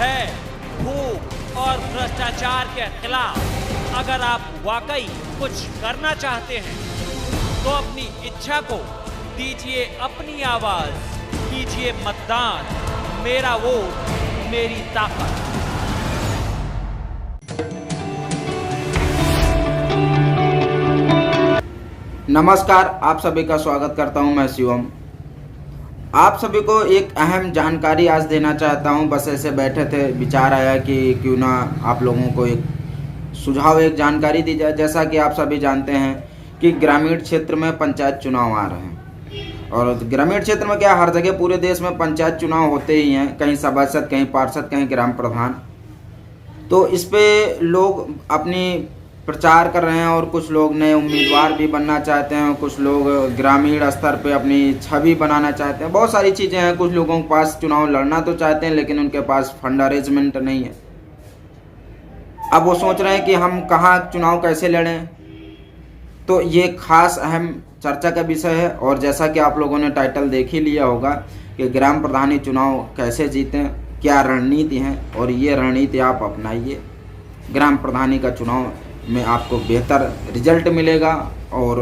भय, भूख और भ्रष्टाचार के खिलाफ अगर आप वाकई कुछ करना चाहते हैं तो अपनी इच्छा को दीजिए अपनी आवाज, कीजिए मतदान। मेरा वोट मेरी ताकत। नमस्कार, आप सभी का स्वागत करता हूं। मैं शिवम आप सभी को एक अहम जानकारी आज देना चाहता हूं। बस ऐसे बैठे थे, विचार आया कि क्यों ना आप लोगों को एक सुझाव, एक जानकारी दी जाए। जैसा कि आप सभी जानते हैं कि ग्रामीण क्षेत्र में पंचायत चुनाव आ रहे हैं और ग्रामीण क्षेत्र में क्या, हर जगह पूरे देश में पंचायत चुनाव होते ही हैं। कहीं सभासद, कहीं पार्षद, कहीं ग्राम प्रधान। तो इस पे लोग अपनी प्रचार कर रहे हैं और कुछ लोग नए उम्मीदवार भी बनना चाहते हैं, कुछ लोग ग्रामीण स्तर पे अपनी छवि बनाना चाहते हैं। बहुत सारी चीज़ें हैं। कुछ लोगों के पास चुनाव लड़ना तो चाहते हैं लेकिन उनके पास फंड अरेंजमेंट नहीं है। अब वो सोच रहे हैं कि हम कहाँ चुनाव कैसे लड़ें। तो ये खास अहम चर्चा का विषय है। और जैसा कि आप लोगों ने टाइटल देख ही लिया होगा कि ग्राम प्रधानी चुनाव कैसे जीतें, क्या रणनीति है, और ये रणनीति आप अपनाइए। ग्राम प्रधानी का चुनाव में आपको बेहतर रिजल्ट मिलेगा और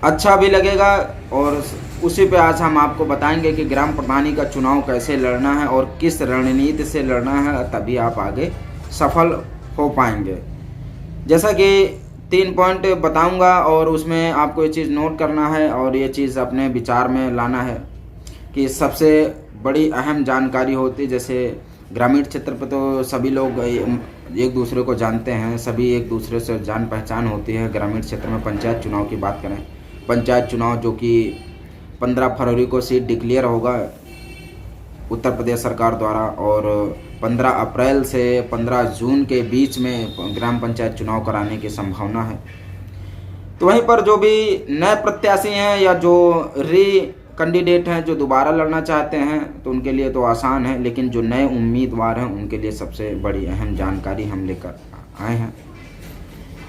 अच्छा भी लगेगा। और उसी पे आज हम आपको बताएंगे कि ग्राम प्रधानी का चुनाव कैसे लड़ना है और किस रणनीति से लड़ना है, तभी आप आगे सफल हो पाएंगे। जैसा कि 3 पॉइंट बताऊंगा और उसमें आपको ये चीज़ नोट करना है और ये चीज़ अपने विचार में लाना है कि सबसे बड़ी अहम जानकारी होती है। जैसे ग्रामीण क्षेत्र पर तो सभी लोग एक दूसरे को जानते हैं, सभी एक दूसरे से जान पहचान होती है। ग्रामीण क्षेत्र में पंचायत चुनाव की बात करें, पंचायत चुनाव जो कि 15 फरवरी को सीट डिक्लेयर होगा उत्तर प्रदेश सरकार द्वारा और 15 अप्रैल से 15 जून के बीच में ग्राम पंचायत चुनाव कराने की संभावना है। तो वहीं पर जो भी नए प्रत्याशी हैं या जो कैंडिडेट हैं जो दोबारा लड़ना चाहते हैं तो उनके लिए तो आसान है, लेकिन जो नए उम्मीदवार हैं उनके लिए सबसे बड़ी अहम जानकारी हम लेकर आए हैं।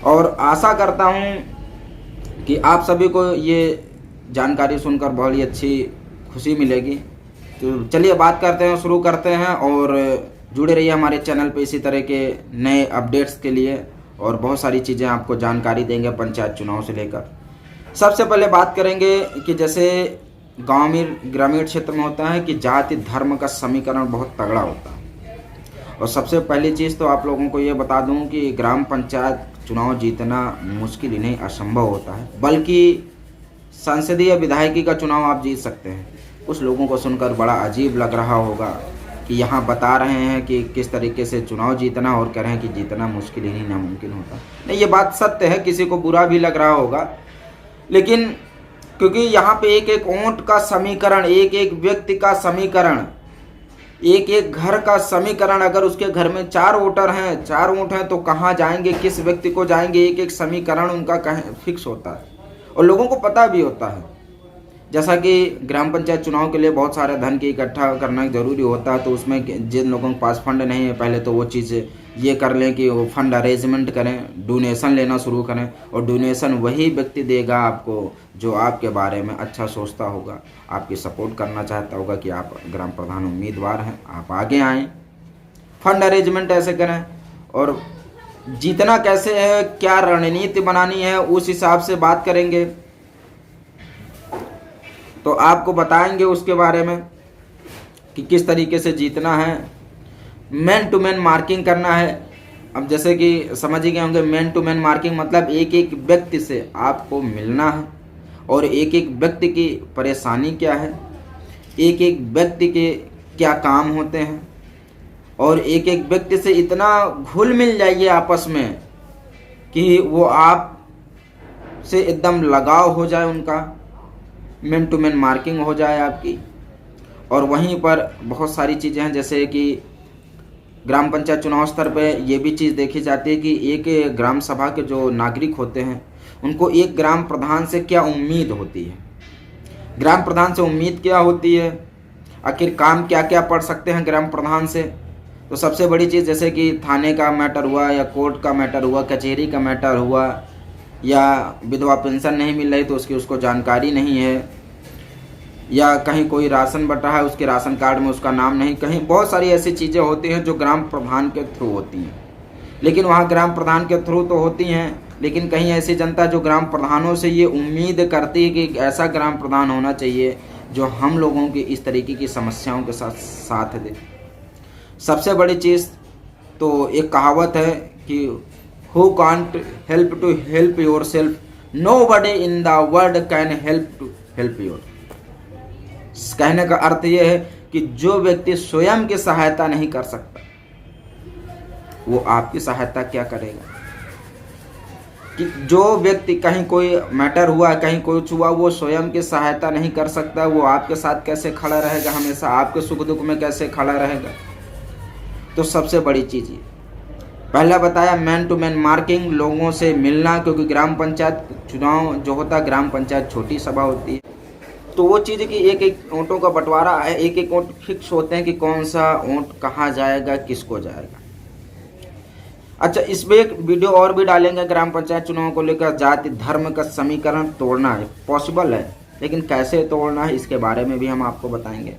और आशा करता हूं कि आप सभी को ये जानकारी सुनकर बहुत ही अच्छी खुशी मिलेगी। तो चलिए बात करते हैं, शुरू करते हैं और जुड़े रहिए हमारे चैनल पे इसी तरह के नए अपडेट्स के लिए। और बहुत सारी चीज़ें आपको जानकारी देंगे पंचायत चुनाव से लेकर। सबसे पहले बात करेंगे कि जैसे ग्रामीण क्षेत्र में होता है कि जाति धर्म का समीकरण बहुत तगड़ा होता है। और सबसे पहली चीज़ तो आप लोगों को ये बता दूं कि ग्राम पंचायत चुनाव जीतना मुश्किल ही नहीं, असंभव होता है। बल्कि संसदीय विधायकी का चुनाव आप जीत सकते हैं। कुछ लोगों को सुनकर बड़ा अजीब लग रहा होगा कि यहाँ बता रहे हैं कि किस तरीके से चुनाव जीतना और कह रहे हैं कि जीतना मुश्किल ही नहीं, नामुमकिन होता। नहीं, ये बात सत्य है। किसी को बुरा भी लग रहा होगा, लेकिन क्योंकि यहाँ पे एक एक वोट का समीकरण, एक एक व्यक्ति का समीकरण, एक एक घर का समीकरण, अगर उसके घर में 4 वोटर हैं, 4 वोट हैं, तो कहाँ जाएंगे, किस व्यक्ति को जाएंगे, एक एक समीकरण उनका कहीं फिक्स होता है और लोगों को पता भी होता है। जैसा कि ग्राम पंचायत चुनाव के लिए बहुत सारे धन की इकट्ठा करना जरूरी होता है, तो उसमें जिन लोगों के पास फंड नहीं है पहले तो वो चीज़ ये कर लें कि वो फंड अरेंजमेंट करें, डोनेशन लेना शुरू करें। और डोनेशन वही व्यक्ति देगा आपको जो आपके बारे में अच्छा सोचता होगा, आपकी सपोर्ट करना चाहता होगा कि आप ग्राम प्रधान उम्मीदवार हैं, आप आगे आएँ। फंड अरेंजमेंट ऐसे करें और जीतना कैसे है, क्या रणनीति बनानी है, उस हिसाब से बात करेंगे। तो आपको बताएंगे उसके बारे में कि किस तरीके से जीतना है। मैन टू मैन मार्किंग करना है। अब जैसे कि समझ ही गए होंगे, मैन टू मैन मार्किंग मतलब एक एक व्यक्ति से आपको मिलना है और एक एक व्यक्ति की परेशानी क्या है, एक एक व्यक्ति के क्या काम होते हैं, और एक एक व्यक्ति से इतना घुल मिल जाइए आपस में कि वो आप से एकदम लगाव हो जाए, उनका मैन टू मैन मार्किंग हो जाए आपकी। और वहीं पर बहुत सारी चीज़ें हैं, जैसे कि ग्राम पंचायत चुनाव स्तर पे ये भी चीज़ देखी जाती है कि एक ग्राम सभा के जो नागरिक होते हैं उनको एक ग्राम प्रधान से क्या उम्मीद होती है, ग्राम प्रधान से उम्मीद क्या होती है, आखिर काम क्या क्या पढ़ सकते हैं ग्राम प्रधान से। तो सबसे बड़ी चीज़ जैसे कि थाने का मैटर हुआ या कोर्ट का मैटर हुआ, कचहरी का मैटर हुआ, या विधवा पेंशन नहीं मिल रही तो उसकी उसको जानकारी नहीं है, या कहीं कोई राशन बटा है उसके राशन कार्ड में उसका नाम नहीं, कहीं बहुत सारी ऐसी चीज़ें होती हैं जो ग्राम प्रधान के थ्रू होती हैं। लेकिन वहाँ ग्राम प्रधान के थ्रू तो होती हैं, लेकिन कहीं ऐसी जनता जो ग्राम प्रधानों से ये उम्मीद करती है कि ऐसा ग्राम प्रधान होना चाहिए जो हम लोगों की इस तरीके की समस्याओं के साथ साथ दे। सबसे बड़ी चीज़ तो एक कहावत है कि who can't help to help yourself, nobody in the world can help to help your. कहने का अर्थ यह है कि जो व्यक्ति स्वयं की सहायता नहीं कर सकता वो आपकी सहायता क्या करेगा। कि जो व्यक्ति कहीं कोई मैटर हुआ, कहीं कुछ हुआ, वो स्वयं की सहायता नहीं कर सकता, वो आपके साथ कैसे खड़ा रहेगा, हमेशा आपके सुख दुख में कैसे खड़ा रहेगा। तो सबसे बड़ी चीज़ ये पहला बताया, मैन टू मैन मार्किंग, लोगों से मिलना, क्योंकि ग्राम पंचायत चुनाव जो होता है, ग्राम पंचायत छोटी सभा होती है, तो वो चीज़ कि एक एक वोटों का बंटवारा है, एक एक वोट फिक्स होते हैं कि कौन सा वोट कहाँ जाएगा, किसको जाएगा। अच्छा, इस पे एक वीडियो और भी डालेंगे ग्राम पंचायत चुनाव को लेकर। जाति धर्म का समीकरण तोड़ना है, पॉसिबल है, लेकिन कैसे तोड़ना है इसके बारे में भी हम आपको बताएंगे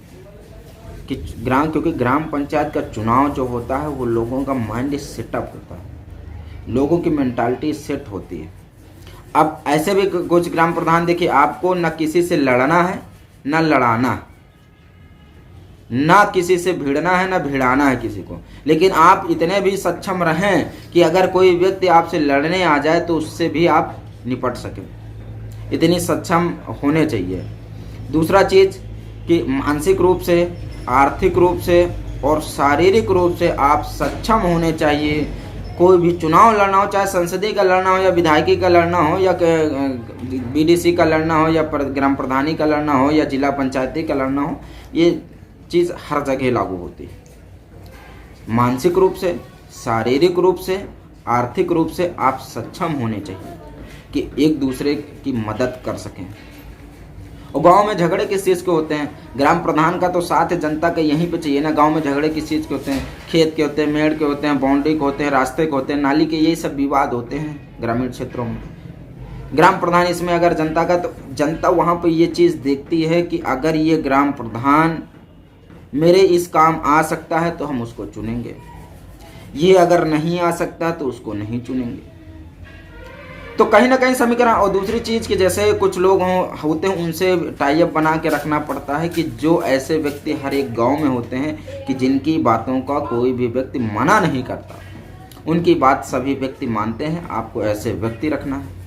कि क्योंकि ग्राम पंचायत का चुनाव जो होता है वो लोगों का माइंड सेटअप होता है, लोगों की मेंटालिटी सेट होती है। अब ऐसे भी कुछ ग्राम प्रधान देखिए, आपको न किसी से लड़ना है न लड़ाना, ना किसी से भिड़ना है ना भिड़ाना है किसी को, लेकिन आप इतने भी सक्षम रहें कि अगर कोई व्यक्ति आपसे लड़ने आ जाए तो उससे भी आप निपट सकें, इतनी सक्षम होने चाहिए। दूसरा चीज़ कि मानसिक रूप से, आर्थिक रूप से और शारीरिक रूप से आप सक्षम होने चाहिए। कोई भी चुनाव लड़ना हो, चाहे संसदीय का लड़ना हो या विधायकी का लड़ना हो या बीडीसी का लड़ना हो या ग्राम प्रधानी का लड़ना हो या जिला पंचायती का लड़ना हो, ये चीज़ हर जगह लागू होती है। मानसिक रूप से, शारीरिक रूप से, आर्थिक रूप से आप सक्षम होने चाहिए कि एक दूसरे की मदद कर सकें। और गांव में झगड़े किस चीज़ के होते हैं? ग्राम प्रधान का तो साथ है, जनता का यहीं पे चाहिए ना। गांव में झगड़े किस चीज़ के होते हैं? खेत के होते हैं, मेड़ के होते हैं, बाउंड्री के होते हैं, रास्ते के होते हैं, नाली के, यही सब विवाद होते हैं ग्रामीण क्षेत्रों में। ग्राम प्रधान इसमें अगर जनता का, तो जनता वहाँ पर ये चीज़ देखती है कि अगर ये ग्राम प्रधान मेरे इस काम आ सकता है तो हम उसको चुनेंगे, ये अगर नहीं आ सकता तो उसको नहीं चुनेंगे। तो कहीं ना कहीं समीकरण। और दूसरी चीज़ कि जैसे कुछ लोग होते हैं, उनसे टाई अप बना के रखना पड़ता है कि जो ऐसे व्यक्ति हर एक गांव में होते हैं कि जिनकी बातों का कोई भी व्यक्ति मना नहीं करता, उनकी बात सभी व्यक्ति मानते हैं। आपको ऐसे व्यक्ति रखना है,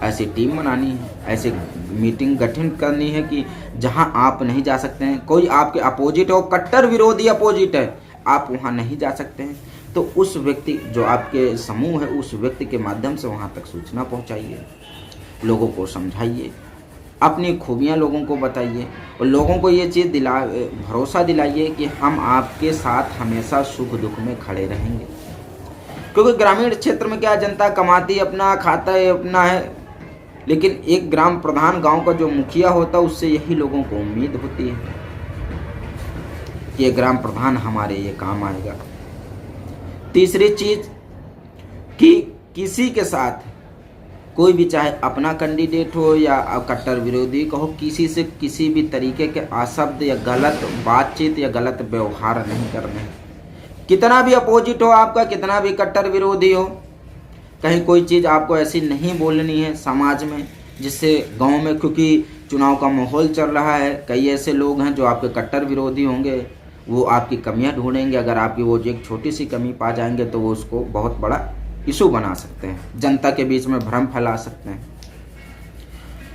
ऐसी टीम बनानी है, ऐसी मीटिंग गठन करनी है कि जहां आप नहीं जा सकते हैं, कोई आपके अपोजिट हो, कट्टर विरोधी अपोजिट है, आप वहां नहीं जा सकते हैं, तो उस व्यक्ति जो आपके समूह है, उस व्यक्ति के माध्यम से वहां तक सूचना पहुंचाइए, लोगों को समझाइए, अपनी खूबियां लोगों को बताइए और लोगों को ये चीज़ भरोसा दिलाइए कि हम आपके साथ हमेशा सुख दुख में खड़े रहेंगे। क्योंकि ग्रामीण क्षेत्र में क्या, जनता कमाती अपना, खाता है अपना है, लेकिन एक ग्राम प्रधान, गांव का जो मुखिया होता है, उससे यही लोगों को उम्मीद होती है कि ये ग्राम प्रधान हमारे ये काम आएगा। तीसरी चीज कि किसी के साथ कोई भी, चाहे अपना कैंडिडेट हो या कट्टर विरोधी का हो, किसी से किसी भी तरीके के अशब्द या गलत बातचीत या गलत व्यवहार नहीं करने। कितना भी अपोजिट हो आपका, कितना भी कट्टर विरोधी हो, कहीं कोई चीज़ आपको ऐसी नहीं बोलनी है समाज में जिससे गांव में, क्योंकि चुनाव का माहौल चल रहा है, कई ऐसे लोग हैं जो आपके कट्टर विरोधी होंगे, वो आपकी कमियां ढूंढेंगे। अगर आपकी वो एक छोटी सी कमी पा जाएंगे तो वो उसको बहुत बड़ा इशू बना सकते हैं, जनता के बीच में भ्रम फैला सकते हैं।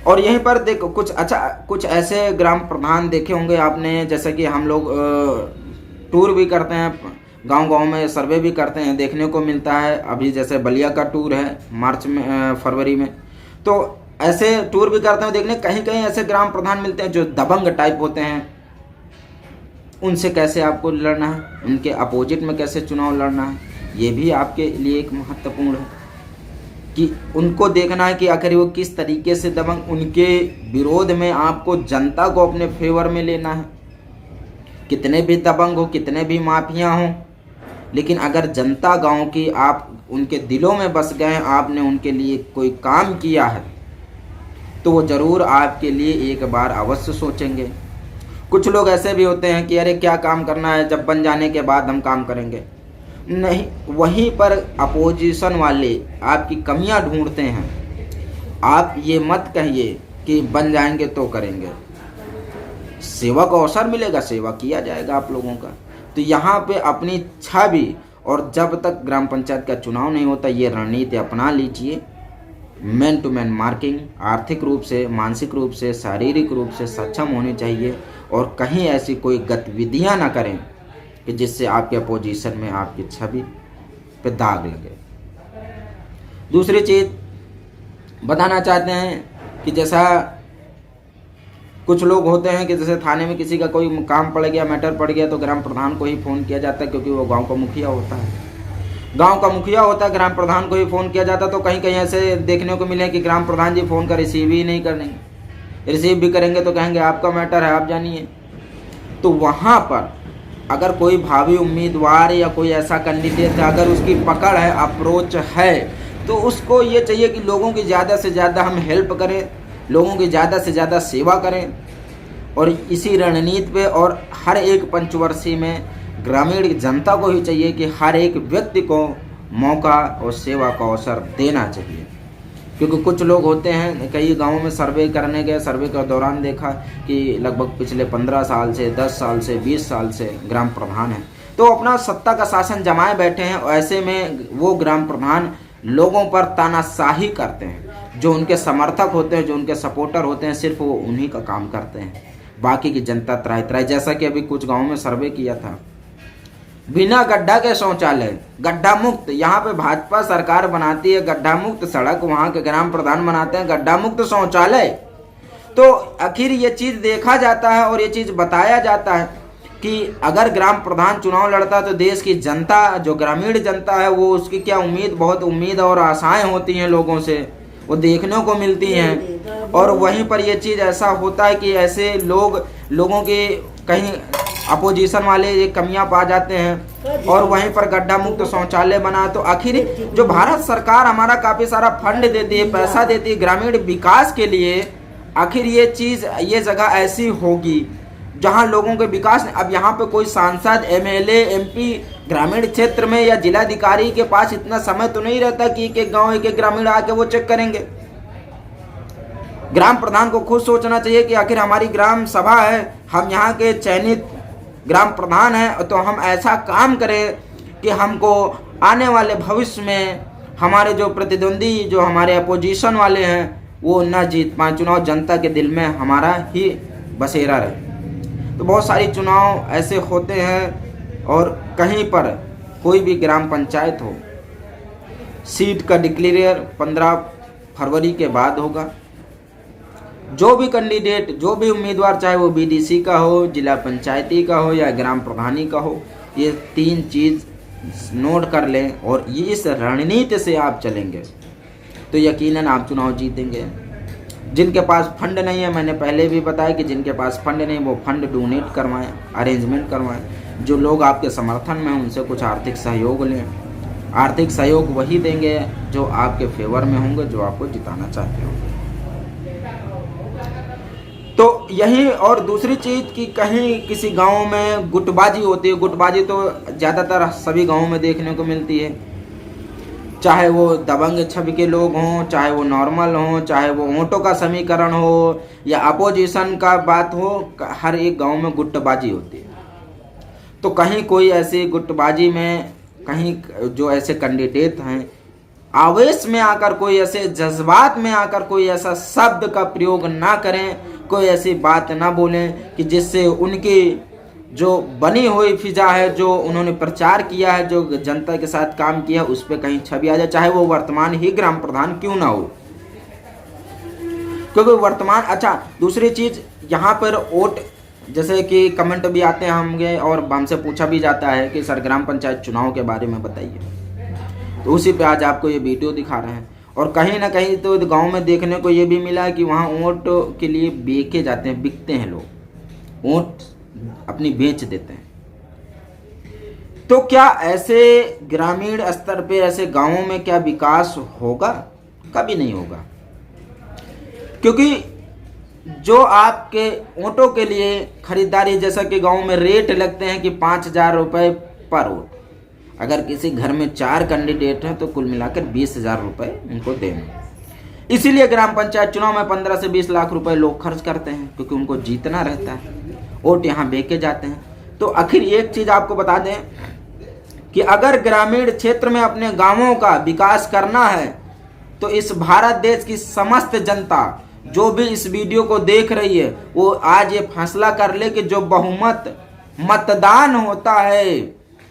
और यहीं पर देखो कुछ ऐसे ग्राम प्रधान देखे होंगे आपने, जैसे कि हम लोग टूर भी करते हैं, गांव-गांव में सर्वे भी करते हैं, देखने को मिलता है। अभी जैसे बलिया का टूर है मार्च में, फरवरी में, तो ऐसे टूर भी करते हैं देखने। कहीं कहीं ऐसे ग्राम प्रधान मिलते हैं जो दबंग टाइप होते हैं। उनसे कैसे आपको लड़ना है, उनके अपोजिट में कैसे चुनाव लड़ना है, ये भी आपके लिए एक महत्वपूर्ण है कि उनको देखना है कि आखिर वो किस तरीके से दबंग, उनके विरोध में आपको जनता को अपने फेवर में लेना है। कितने भी दबंग हो, कितने भी माफिया हों, लेकिन अगर जनता गांव की आप उनके दिलों में बस गए, आपने उनके लिए कोई काम किया है, तो वो ज़रूर आपके लिए एक बार अवश्य सोचेंगे। कुछ लोग ऐसे भी होते हैं कि अरे क्या काम करना है, जब बन जाने के बाद हम काम करेंगे। नहीं, वहीं पर अपोजिशन वाले आपकी कमियां ढूंढते हैं। आप ये मत कहिए कि बन जाएंगे तो करेंगे, सेवा का अवसर मिलेगा, सेवा किया जाएगा आप लोगों का। तो यहाँ पे अपनी इच्छा भी, और जब तक ग्राम पंचायत का चुनाव नहीं होता ये रणनीति अपना लीजिए। मैन टू मैन मार्किंग, आर्थिक रूप से, मानसिक रूप से, शारीरिक रूप से सक्षम होनी चाहिए, और कहीं ऐसी कोई गतिविधियां ना करें कि जिससे आपके अपोजिशन में आपकी छवि पे दाग लगे। दूसरी चीज़ बताना चाहते हैं कि जैसा कुछ लोग होते हैं कि जैसे थाने में किसी का कोई काम पड़ गया, मैटर पड़ गया, तो ग्राम प्रधान को ही फ़ोन किया जाता है, क्योंकि वो गांव का मुखिया होता है। गांव का मुखिया होता है, ग्राम प्रधान को ही फ़ोन किया जाता है। तो कहीं कहीं ऐसे देखने को मिले कि ग्राम प्रधान जी फ़ोन का रिसीव ही नहीं करेंगे, रिसीव भी करेंगे तो कहेंगे आपका मैटर है, आप जानिए। तो वहाँ पर अगर कोई भावी उम्मीदवार या कोई ऐसा कैंडिडेट है, अगर उसकी पकड़ है, अप्रोच है, तो उसको ये चाहिए कि लोगों की ज़्यादा से ज़्यादा हम हेल्प करें, लोगों की ज़्यादा से ज़्यादा सेवा करें। और इसी रणनीति पे, और हर एक पंचवर्षीय में ग्रामीण जनता को ही चाहिए कि हर एक व्यक्ति को मौका और सेवा का अवसर देना चाहिए। क्योंकि कुछ लोग होते हैं, कई गांवों में सर्वे करने गए, सर्वे के दौरान देखा कि लगभग पिछले 15 साल से, 10 साल से, 20 साल से ग्राम प्रधान हैं, तो अपना सत्ता का शासन जमाए बैठे हैं। ऐसे में वो ग्राम प्रधान लोगों पर तानाशाही करते हैं। जो उनके समर्थक होते हैं, जो उनके सपोर्टर होते हैं, सिर्फ वो उन्हीं का काम करते हैं, बाकी की जनता त्राही त्राही। जैसा कि अभी कुछ गाँव में सर्वे किया था, बिना गड्ढा के शौचालय, गड्ढा मुक्त, यहाँ पे भाजपा सरकार बनाती है गड्ढा मुक्त सड़क, वहाँ के ग्राम प्रधान बनाते हैं गड्ढा मुक्त शौचालय। तो आखिर ये चीज़ देखा जाता है और ये चीज़ बताया जाता है कि अगर ग्राम प्रधान चुनाव लड़ता है तो देश की जनता, जो ग्रामीण जनता है, वो उसकी क्या उम्मीद, बहुत उम्मीद और आशाएं होती हैं लोगों से, वो देखने को मिलती हैं। और वहीं पर ये चीज़ ऐसा होता है कि ऐसे लोगों के कहीं अपोजिशन वाले ये कमियां पा जाते हैं, और वहीं पर गड्ढा मुक्त शौचालय बना। तो आखिर जो भारत सरकार हमारा काफ़ी सारा फंड देती है, पैसा देती है ग्रामीण विकास के लिए, आखिर ये चीज़, ये जगह ऐसी होगी जहां लोगों के विकास। अब यहाँ पे कोई सांसद, एमएलए, एमपी ग्रामीण क्षेत्र में या जिलाधिकारी के पास इतना समय तो नहीं रहता कि एक एक गाँव, एक एक ग्रामीण आके वो चेक करेंगे। ग्राम प्रधान को खुद सोचना चाहिए कि आखिर हमारी ग्राम सभा है, हम यहाँ के चयनित ग्राम प्रधान हैं, तो हम ऐसा काम करें कि हमको आने वाले भविष्य में हमारे जो प्रतिद्वंदी, जो हमारे अपोजिशन वाले हैं, वो न जीत पाए, चुनाव जनता के दिल में हमारा ही बसेरा रहे। तो बहुत सारी चुनाव ऐसे होते हैं, और कहीं पर कोई भी ग्राम पंचायत हो, सीट का डिक्लेयर 15 फरवरी के बाद होगा। जो भी कैंडिडेट, जो भी उम्मीदवार, चाहे वो बीडीसी का हो, जिला पंचायती का हो या ग्राम प्रधानी का हो, ये 3 चीज़ नोट कर लें और ये इस रणनीति से आप चलेंगे तो यकीनन आप चुनाव जीतेंगे। जिनके पास फंड नहीं है, मैंने पहले भी बताया कि जिनके पास फंड नहीं, वो फंड डोनेट करवाएं, अरेंजमेंट करवाएं। जो लोग आपके समर्थन में हैं उनसे कुछ आर्थिक सहयोग लें। आर्थिक सहयोग वही देंगे जो आपके फेवर में होंगे, जो आपको जिताना चाहते होंगे। तो यही, और दूसरी चीज़ कि कहीं किसी गांव में गुटबाजी होती है। गुटबाजी तो ज़्यादातर सभी गांवों में देखने को मिलती है, चाहे वो दबंग छवि के लोग हों, चाहे वो नॉर्मल हों, चाहे वो वोटों का समीकरण हो या अपोजिशन का बात हो, हर एक गांव में गुटबाजी होती है। तो कहीं कोई ऐसी गुटबाजी में, कहीं जो ऐसे कैंडिडेट हैं, आवेश में आकर, कोई ऐसे जज्बात में आकर कोई ऐसा शब्द का प्रयोग ना करें, कोई ऐसी बात ना बोलें कि जिससे उनकी जो बनी हुई फिजा है, जो उन्होंने प्रचार किया है, जो जनता के साथ काम किया है, उस पर कहीं छवि आ जाए, चाहे वो वर्तमान ही ग्राम प्रधान क्यों ना हो। क्योंकि वर्तमान, अच्छा दूसरी चीज़ यहाँ पर वोट, जैसे कि कमेंट भी आते हैं होंगे और हमसे पूछा भी जाता है कि सर ग्राम पंचायत चुनाव के बारे में बताइए, तो उसी पे आज आपको ये वीडियो दिखा रहे हैं। और कहीं ना कहीं तो गांव में देखने को ये भी मिला कि वहाँ वोट के लिए बेचे जाते हैं, बिकते हैं लोग, वोट अपनी बेच देते हैं। तो क्या ऐसे ग्रामीण स्तर पे, ऐसे गांवों में क्या विकास होगा? कभी नहीं होगा। क्योंकि जो आपके वोटों के लिए खरीदारी, जैसा कि गांव में रेट लगते हैं कि 5,000 रुपये पर वोट, अगर किसी घर में 4 कैंडिडेट हैं तो कुल मिलाकर 20,000 रुपये उनको देंगे। इसीलिए ग्राम पंचायत चुनाव में 15 से 20 लाख रुपए लोग खर्च करते हैं, क्योंकि उनको जीतना रहता है, वोट यहाँ बेचे जाते हैं। तो आखिर एक चीज आपको बता दें कि अगर ग्रामीण क्षेत्र में अपने गांवों का विकास करना है तो इस भारत देश की समस्त जनता जो भी इस वीडियो को देख रही है वो आज ये फैसला कर ले कि जो बहुमत मतदान होता है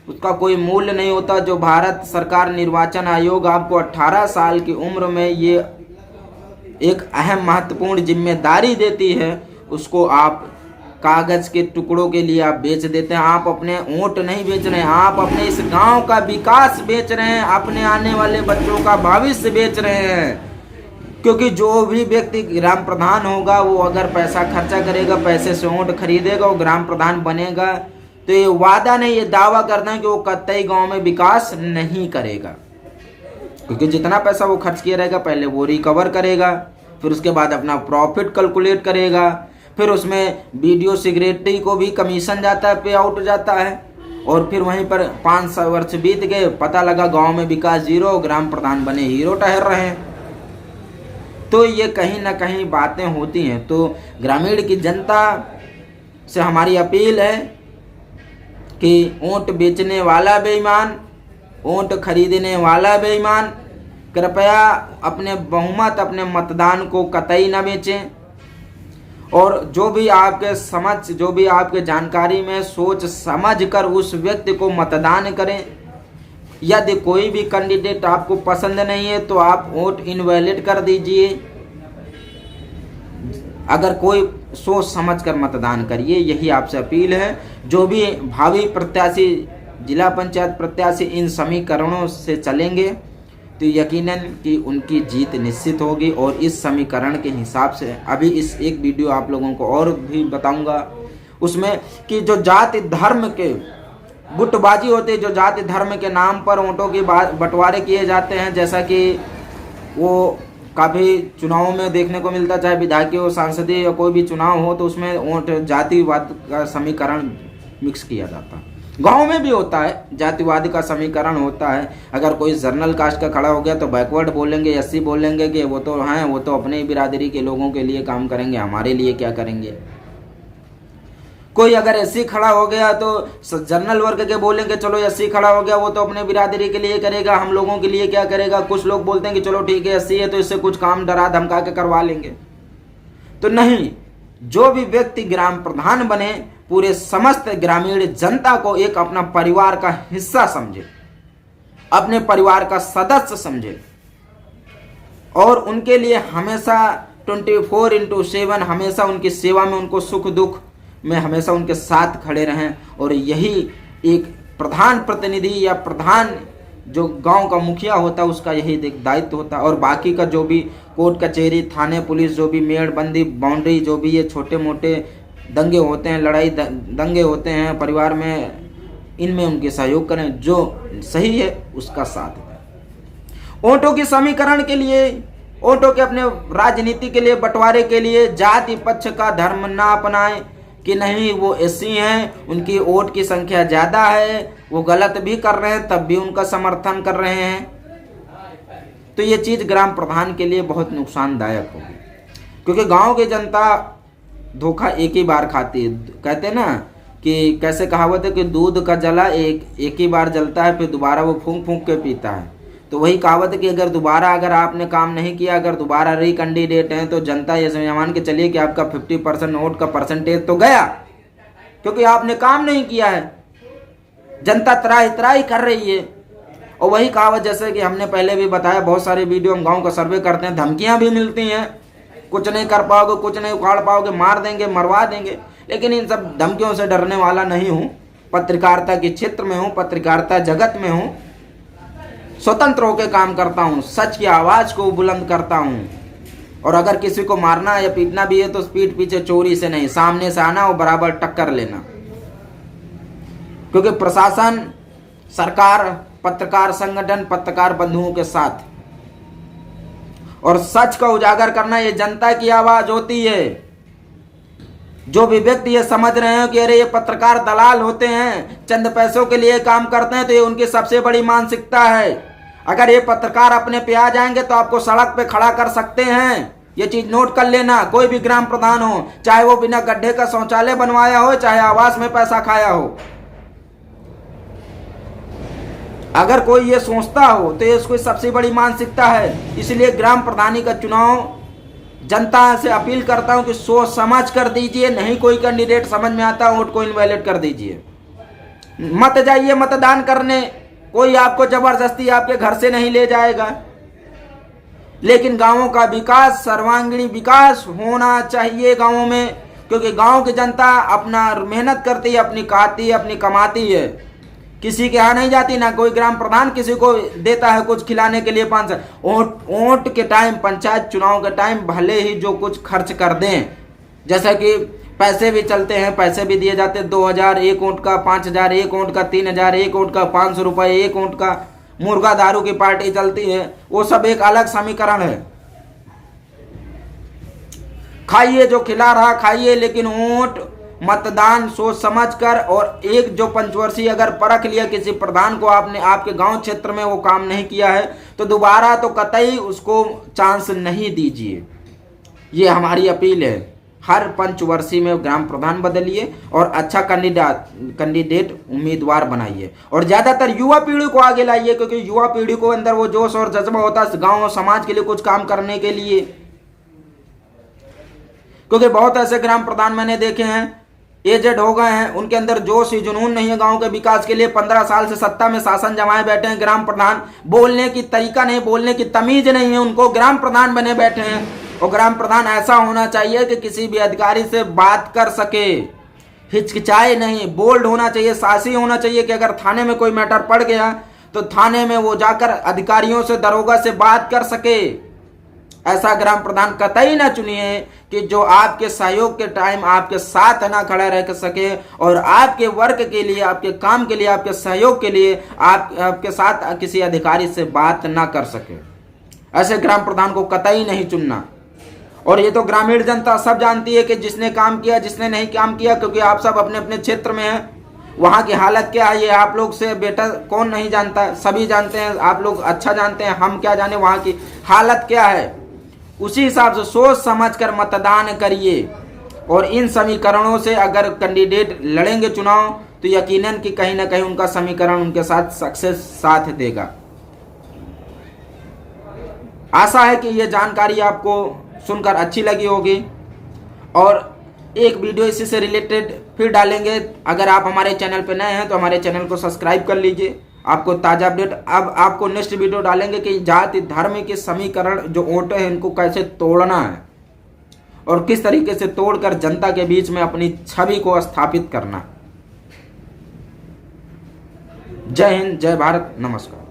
उसका कोई मूल्य नहीं होता। जो भारत सरकार निर्वाचन आयोग आपको 18 साल की उम्र में ये एक अहम महत्वपूर्ण जिम्मेदारी देती है, उसको आप कागज के टुकड़ों के लिए आप बेच देते हैं। आप अपने वोट नहीं बेच रहे हैं, आप अपने इस गांव का विकास बेच रहे हैं, अपने आने वाले बच्चों का भविष्य बेच रहे हैं। क्योंकि जो भी व्यक्ति ग्राम प्रधान होगा वो अगर पैसा खर्चा करेगा, पैसे से वोट खरीदेगा, वो ग्राम प्रधान बनेगा, तो ये वादा नहीं, ये दावा करना है कि वो कतई गांव में विकास नहीं करेगा। क्योंकि जितना पैसा वो खर्च किया रहेगा पहले वो रिकवर करेगा, फिर उसके बाद अपना प्रॉफिट कैलकुलेट करेगा, फिर उसमें वीडियो सिक्योरिटी को भी कमीशन जाता है, पे आउट जाता है, और फिर वहीं पर 5 वर्ष बीत गए, पता लगा गांव में विकास जीरो, ग्राम प्रधान बने हीरो ठहर रहे हैं। तो ये कहीं ना कहीं बातें होती हैं। तो ग्रामीण की जनता से हमारी अपील है कि वोट बेचने वाला बेईमान, वोट खरीदने वाला बेईमान, कृपया अपने बहुमत, अपने मतदान को कतई न बेचें। और जो भी आपके समझ, जो भी आपके जानकारी में सोच समझ कर उस व्यक्ति को मतदान करें। यदि कोई भी कैंडिडेट आपको पसंद नहीं है तो आप वोट इनवैलिड कर दीजिए। अगर कोई सोच समझ कर मतदान करिए, यही आपसे अपील है। जो भी भावी प्रत्याशी, जिला पंचायत प्रत्याशी इन समीकरणों से चलेंगे तो यकीनन कि उनकी जीत निश्चित होगी। और इस समीकरण के हिसाब से अभी इस एक वीडियो आप लोगों को और भी बताऊंगा, उसमें कि जो जाति धर्म के गुटबाजी होती है, जो जाति धर्म के नाम पर वोटों की बंटवारे किए जाते हैं, जैसा कि वो काफ़ी चुनावों में देखने को मिलता, चाहे विधायकी हो, सांसदीय या कोई भी चुनाव हो, तो उसमें वोट जातिवाद का समीकरण मिक्स किया जाता है। गांव में भी होता है, जातिवाद का समीकरण होता है। अगर कोई जर्नल कास्ट का खड़ा हो गया तो बैकवर्ड बोलेंगे, एससी बोलेंगे कि वो तो हैं, वो तो अपने बिरादरी के लोगों के लिए काम करेंगे, हमारे लिए क्या करेंगे। कोई अगर एससी खड़ा हो गया तो जनरल वर्ग के बोलेंगे चलो एससी खड़ा हो गया, वो तो अपने बिरादरी के लिए करेगा, हम लोगों के लिए क्या करेगा। कुछ लोग बोलते हैं कि चलो ठीक है एससी है तो इससे कुछ काम डरा धमका के करवा लेंगे। तो नहीं, जो भी व्यक्ति ग्राम प्रधान बने पूरे समस्त ग्रामीण जनता को एक अपना परिवार का हिस्सा समझे, अपने परिवार का सदस्य समझे, और उनके लिए हमेशा 24/7 हमेशा उनकी सेवा में, उनको सुख दुख में हमेशा उनके साथ खड़े रहें। और यही एक प्रधान प्रतिनिधि या प्रधान जो गांव का मुखिया होता है उसका यही दायित्व होता है। और बाकी का जो भी कोर्ट कचहरी, थाने, पुलिस, जो भी मेड़बंदी, बाउंड्री, जो भी ये छोटे मोटे दंगे होते हैं, लड़ाई दंगे होते हैं परिवार में, इनमें उनके सहयोग करें, जो सही है उसका साथ दें। वोटों के समीकरण के लिए, वोटों के अपने राजनीति के लिए, बंटवारे के लिए जाति पक्ष का धर्म ना अपनाएं कि नहीं वो एससी हैं, उनकी वोट की संख्या ज़्यादा है, वो गलत भी कर रहे हैं तब भी उनका समर्थन कर रहे हैं। तो ये चीज़ ग्राम प्रधान के लिए बहुत नुकसानदायक होगी, क्योंकि गांव की जनता धोखा एक ही बार खाती है। कहते हैं ना कि कैसे कहावत है कि दूध का जला एक ही बार जलता है, फिर दोबारा वो फूंक फूंक के पीता है। तो वही कहावत है कि अगर आपने काम नहीं किया, अगर दोबारा कैंडिडेट हैं तो जनता ये मान के चलिए कि आपका 50% वोट का परसेंटेज तो गया, क्योंकि आपने काम नहीं किया है। जनता त्राही त्राही कर रही है। और वही कहावत जैसे कि हमने पहले भी बताया, बहुत सारे वीडियो हम गाँव का सर्वे करते हैं, धमकियाँ भी मिलती हैं, कुछ नहीं कर पाओगे, कुछ नहीं उखाड़ पाओगे, मार देंगे, मरवा देंगे। लेकिन इन सब धमकियों से डरने वाला नहीं हूँ। पत्रकारिता के क्षेत्र में हूँ, पत्रकारिता जगत में हूँ, स्वतंत्र होकर काम करता हूँ, सच की आवाज़ को बुलंद करता हूँ। और अगर किसी को मारना या पीटना भी है तो पीठ पीछे चोरी से नहीं, सामने से आना और बराबर टक्कर लेना। क्योंकि प्रशासन, सरकार, पत्रकार संगठन, पत्रकार बंधुओं के साथ, और सच का उजागर करना, ये जनता की आवाज होती है। जो भी व्यक्ति ये समझ रहे हैं कि अरे ये पत्रकार दलाल होते हैं, चंद पैसों के लिए काम करते हैं, तो ये उनकी सबसे बड़ी मानसिकता है। अगर ये पत्रकार अपने पे आ जाएंगे तो आपको सड़क पे खड़ा कर सकते हैं। ये चीज नोट कर लेना। कोई भी ग्राम प्रधान हो, चाहे वो बिना गड्ढे का शौचालय बनवाया हो, चाहे आवास में पैसा खाया हो, अगर कोई ये सोचता हो तो ये उसकी सबसे बड़ी मानसिकता है। इसलिए ग्राम प्रधानी का चुनाव जनता से अपील करता हूं कि सोच समझ कर दीजिए। नहीं कोई कैंडिडेट समझ में आता, वोट को इनवैलिड कर दीजिए। मत जाइए मतदान करने, कोई आपको जबरदस्ती आपके घर से नहीं ले जाएगा, लेकिन गांवों का विकास, सर्वांगीण विकास होना चाहिए गांवों में, क्योंकि गांव की जनता अपना मेहनत करती है, अपनी खाती है, अपनी कमाती है, किसी के यहाँ नहीं जाती। ना कोई ग्राम प्रधान किसी को देता है कुछ खिलाने के लिए 500। वोट के टाइम, पंचायत चुनाव के टाइम भले ही जो कुछ खर्च कर दें, जैसा कि पैसे भी चलते हैं, पैसे भी दिए जाते हैं, 2000 एक वोट का, 5000 एक वोट का, 3000 एक वोट का, 500 रुपये एक वोट का, मुर्गा दारू की पार्टी चलती है, वो सब एक अलग समीकरण है। खाइए जो खिला रहा खाइए, लेकिन वोट मतदान सोच समझकर, और एक जो पंचवर्षीय अगर परख लिया किसी प्रधान को, आपने आपके गांव क्षेत्र में वो काम नहीं किया है तो दोबारा तो कतई उसको चांस नहीं दीजिए। ये हमारी अपील है। हर पंचवर्षीय में ग्राम प्रधान बदलिए और अच्छा कैंडिडेट उम्मीदवार बनाइए, और ज्यादातर युवा पीढ़ी को आगे लाइए, क्योंकि युवा पीढ़ी को अंदर वो जोश और जज्बा होता है गांव और समाज के लिए कुछ काम करने के लिए। क्योंकि बहुत ऐसे ग्राम प्रधान मैंने देखे हैं, एजेड हो गए हैं, उनके अंदर जोश ही जुनून नहीं है गांव के विकास के लिए। 15 साल से सत्ता में शासन जमाए बैठे हैं ग्राम प्रधान, बोलने की तरीका नहीं, बोलने की तमीज नहीं है उनको, ग्राम प्रधान बने बैठे हैं। और ग्राम प्रधान ऐसा होना चाहिए कि किसी भी अधिकारी से बात कर सके, हिचकिचाए नहीं, बोल्ड होना चाहिए, साहसी होना चाहिए कि अगर थाने में कोई मैटर पड़ गया तो थाने में वो जाकर अधिकारियों से, दरोगा से बात कर सके। ऐसा ग्राम प्रधान कतई ना चुनिए कि जो आपके सहयोग के टाइम आपके साथ ना खड़ा रह सके, और आपके वर्क के लिए, आपके काम के लिए, आपके सहयोग के लिए आपके साथ किसी अधिकारी से बात ना कर सके। ऐसे ग्राम प्रधान को कतई नहीं चुनना। और ये तो ग्रामीण जनता सब जानती है कि जिसने काम किया, जिसने नहीं काम किया, क्योंकि आप सब अपने अपने क्षेत्र में हैं। वहाँ की हालत क्या है ये आप लोग से बेटा कौन नहीं जानता, सभी जानते हैं, आप लोग अच्छा जानते हैं, हम क्या जाने वहाँ की हालत क्या है। उसी हिसाब से सोच समझकर मतदान करिए, और इन समीकरणों से अगर कैंडिडेट लड़ेंगे चुनाव तो यकीनन कि कहीं ना कहीं उनका समीकरण उनके साथ सक्सेस साथ देगा। आशा है कि ये जानकारी आपको सुनकर अच्छी लगी होगी, और एक वीडियो इसी से रिलेटेड फिर डालेंगे। अगर आप हमारे चैनल पर नए हैं तो हमारे चैनल को सब्सक्राइब कर लीजिए, आपको ताज़ा अपडेट। अब आपको नेक्स्ट वीडियो डालेंगे कि जाति धर्म के समीकरण जो वोट है इनको कैसे तोड़ना है, और किस तरीके से तोड़कर जनता के बीच में अपनी छवि को स्थापित करना। जय हिंद, जय भारत, नमस्कार।